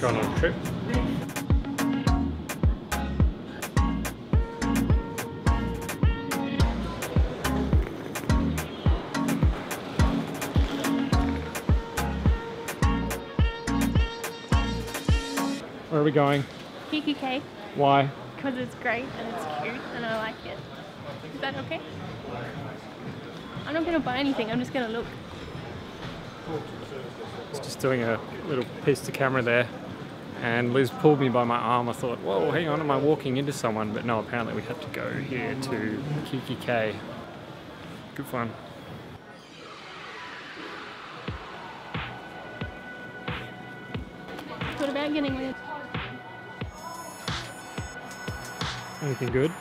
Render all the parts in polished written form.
Gone on a trip. Where are we going? mkii. Why? Because it's great and it's cute and I like it. Is that okay? I'm not going to buy anything, I'm just going to look. I was just doing a little piece to camera there and Liz pulled me by my arm. I thought, whoa, hang on, am I walking into someone? But no, apparently we had to go here to mkii. Good fun. What about getting rid? Anything good?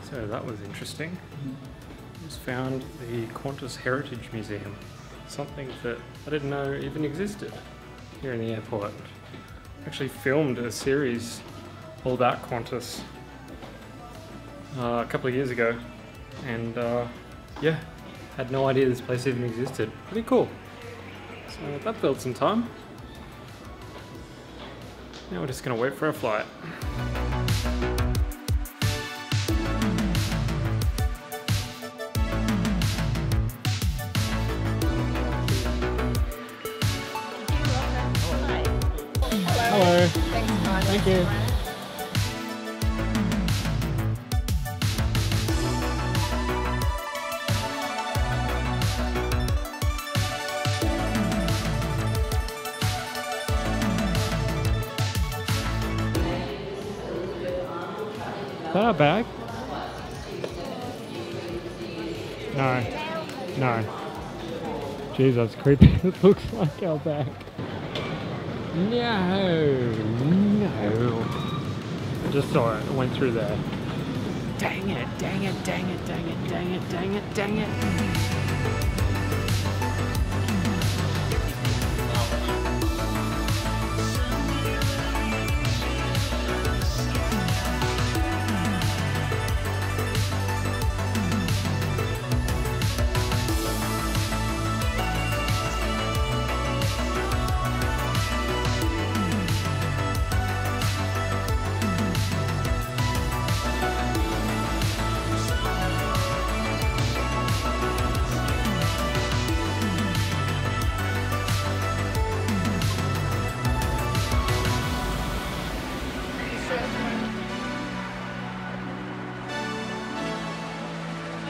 So that was interesting. Just found the Qantas Heritage Museum. Something that I didn't know even existed here in the airport. Actually filmed a series all about Qantas a couple of years ago, and yeah, had no idea this place even existed. Pretty cool. So that filled some time. Now we're just gonna wait for our flight. Hello. Thank you. Is that our bag? No. No. Jeez, that's creepy. It looks like our bag. No, no. I just saw it. It went through there. Dang it, dang it, dang it, dang it, dang it, dang it, dang it.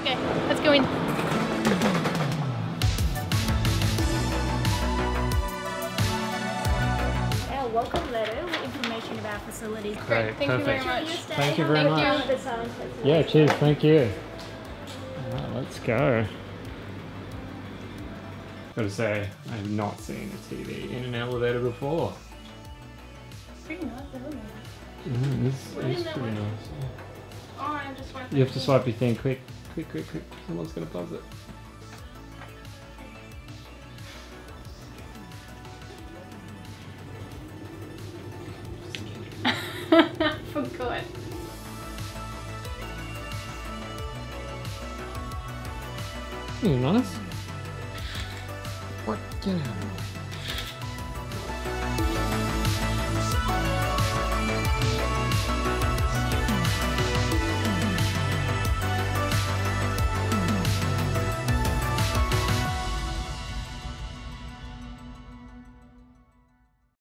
Okay, let's go in. Our welcome letter with information about facilities. Great, Thank you very perfect. much. Thank you very much. Yeah, cheers, thank you. Alright, let's go. Gotta say, I have not seen a TV in an elevator before. Pretty nice, isn't it? It's pretty nice. Oh, I'm just wiping. You have to swipe your thing quick. Quick, quick, quick. Someone's gonna buzz it. Forgot. Nice. What? Get out of the way.